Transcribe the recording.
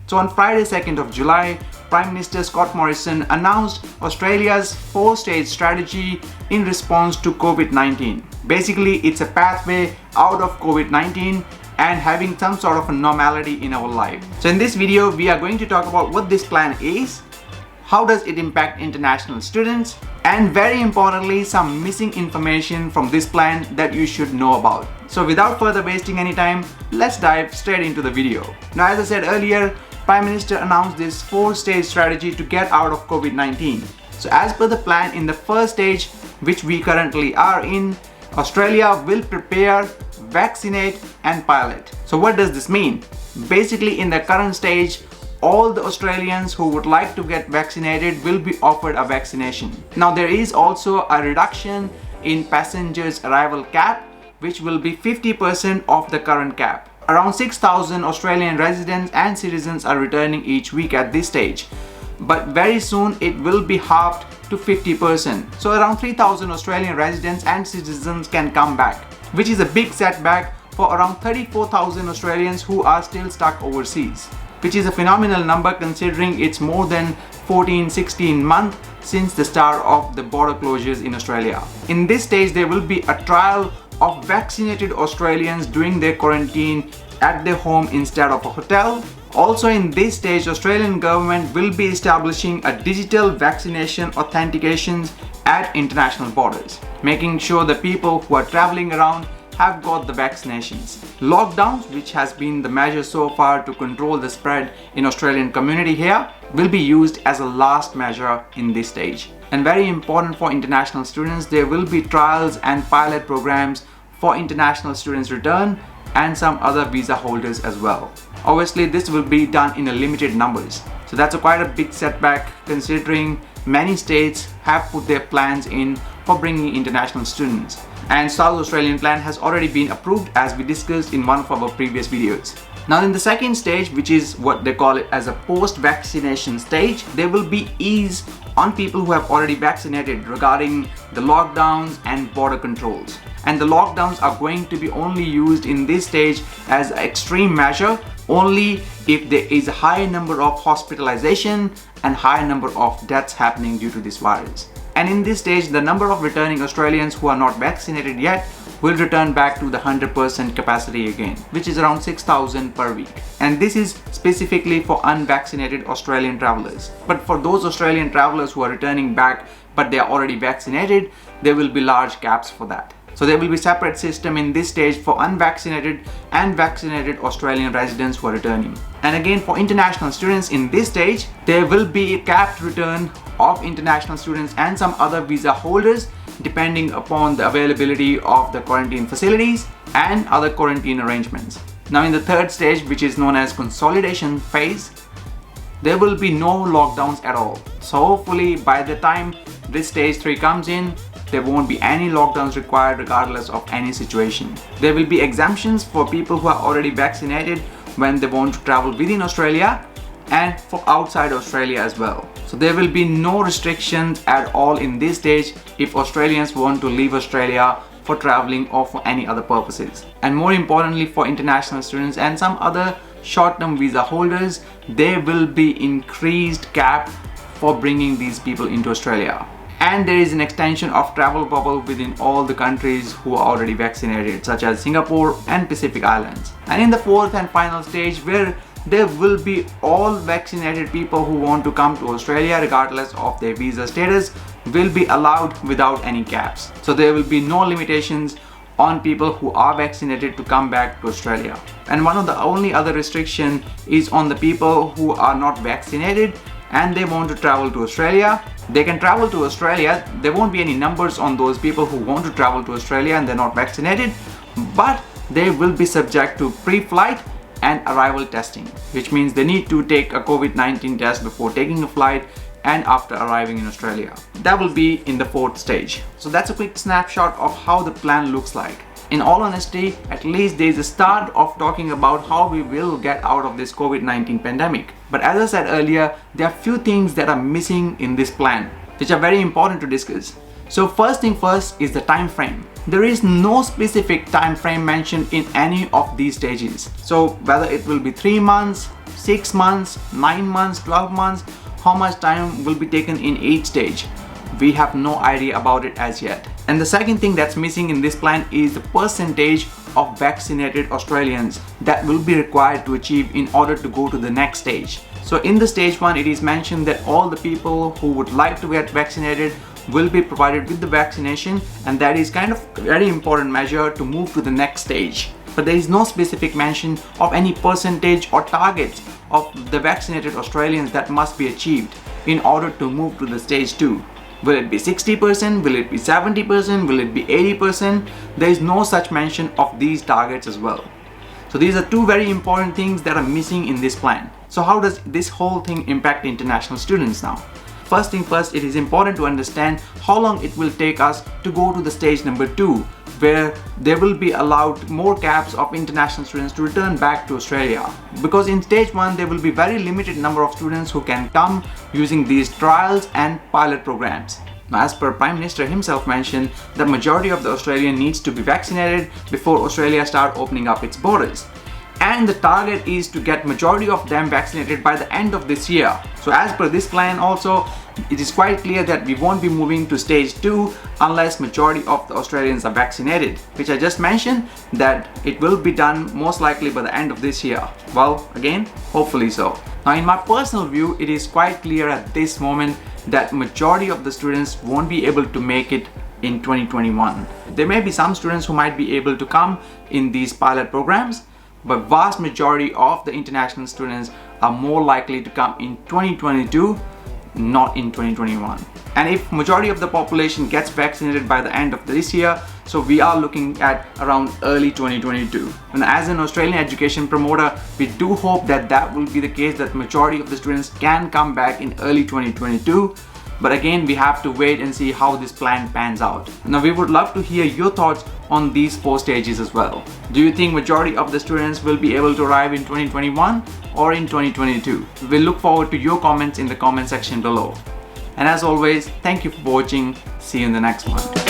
So on Friday 2nd of July, Prime Minister Scott Morrison announced Australia's 4-stage strategy in response to COVID-19. Basically, it's a pathway out of COVID-19 and having some sort of a normality in our life. So in this video, we are going to talk about what this plan is, how does it impact international students, and very importantly, some missing information from this plan that you should know about. So without further wasting any time, let's dive straight into the video. Now, as I said earlier, Prime Minister announced this 4-stage strategy to get out of COVID-19. So as per the plan, in the first stage, which we currently are in, Australia will prepare, vaccinate and pilot. So what does this mean? Basically, in the current stage, all the Australians who would like to get vaccinated will be offered a vaccination. Now, there is also a reduction in passengers arrival cap, which will be 50% of the current cap. Around 6,000 Australian residents and citizens are returning each week at this stage, but very soon it will be halved to 50%. So around 3,000 Australian residents and citizens can come back, which is a big setback for around 34,000 Australians who are still stuck overseas, which is a phenomenal number considering it's more than 14-16 months since the start of the border closures in Australia. In this stage, there will be a trial of vaccinated Australians doing their quarantine at their home instead of a hotel. Also in this stage, Australian government will be establishing a digital vaccination authentications at international borders, making sure the people who are traveling around have got the vaccinations. Lockdowns, which has been the measure so far to control the spread in Australian community here, will be used as a last measure in this stage. And very important for international students, there will be trials and pilot programs for international students return and some other visa holders as well. Obviously, this will be done in a limited numbers. So that's quite a big setback considering many states have put their plans in for bringing international students. And South Australian plan has already been approved, as we discussed in one of our previous videos. Now in the second stage, which is what they call it as a post-vaccination stage, there will be ease on people who have already vaccinated regarding the lockdowns and border controls. And the lockdowns are going to be only used in this stage as an extreme measure only if there is a high number of hospitalization and high number of deaths happening due to this virus. And in this stage, the number of returning Australians who are not vaccinated yet will return back to the 100% capacity again, which is around 6,000 per week. And this is specifically for unvaccinated Australian travelers. But for those Australian travelers who are returning back but they are already vaccinated, there will be large caps for that. So there will be separate system in this stage for unvaccinated and vaccinated Australian residents who are returning. And again, for international students in this stage, there will be a capped return of international students and some other visa holders depending upon the availability of the quarantine facilities and other quarantine arrangements. Now in the third stage, which is known as consolidation phase, there will be no lockdowns at all. So hopefully by the time this stage 3 comes in, there won't be any lockdowns required regardless of any situation. There will be exemptions for people who are already vaccinated when they want to travel within Australia and for outside Australia as well. So there will be no restrictions at all in this stage if Australians want to leave Australia for traveling or for any other purposes. And more importantly, for international students and some other short-term visa holders, there will be increased cap for bringing these people into Australia. And there is an extension of travel bubble within all the countries who are already vaccinated, such as Singapore and Pacific Islands. And in the fourth and final stage, where there will be all vaccinated people who want to come to Australia regardless of their visa status will be allowed without any caps. So there will be no limitations on people who are vaccinated to come back to Australia. And one of the only other restriction is on the people who are not vaccinated and they want to travel to Australia. They can travel to Australia. There won't be any numbers on those people who want to travel to Australia and they're not vaccinated, but they will be subject to pre-flight and arrival testing, which means they need to take a COVID-19 test before taking a flight and after arriving in Australia. That will be in the fourth stage. So that's a quick snapshot of how the plan looks like. In all honesty, at least there is a start of talking about how we will get out of this COVID-19 pandemic. But as I said earlier, there are few things that are missing in this plan, which are very important to discuss. So first thing first is the time frame. There is no specific time frame mentioned in any of these stages. So whether it will be 3 months, 6 months, 9 months, 12 months, how much time will be taken in each stage, we have no idea about it as yet. And the second thing that's missing in this plan is the percentage of vaccinated Australians that will be required to achieve in order to go to the next stage. So in the stage 1, it is mentioned that all the people who would like to get vaccinated will be provided with the vaccination, and that is kind of a very important measure to move to the next stage. But there is no specific mention of any percentage or targets of the vaccinated Australians that must be achieved in order to move to the stage 2. Will it be 60%? Will it be 70%? Will it be 80%? There is no such mention of these targets as well. So these are two very important things that are missing in this plan. So how does this whole thing impact international students now? First thing first, it is important to understand how long it will take us to go to the stage number 2, where there will be allowed more caps of international students to return back to Australia. Because in stage 1, there will be very limited number of students who can come using these trials and pilot programs. Now, as per Prime Minister himself mentioned, the majority of the Australian needs to be vaccinated before Australia start opening up its borders. And the target is to get majority of them vaccinated by the end of this year. So as per this plan also, it is quite clear that we won't be moving to stage 2 unless majority of the Australians are vaccinated, which I just mentioned that it will be done most likely by the end of this year. Well, again, hopefully so. Now, in my personal view, it is quite clear at this moment that majority of the students won't be able to make it in 2021. There may be some students who might be able to come in these pilot programs, but vast majority of the international students are more likely to come in 2022, not in 2021. And if majority of the population gets vaccinated by the end of this year, so we are looking at around early 2022. And as an Australian education promoter, we do hope that that will be the case, that majority of the students can come back in early 2022. But again, we have to wait and see how this plan pans out. Now, we would love to hear your thoughts on these 4 stages as well. Do you think majority of the students will be able to arrive in 2021 or in 2022? We'll look forward to your comments in the comment section below. And as always, thank you for watching. See you in the next one.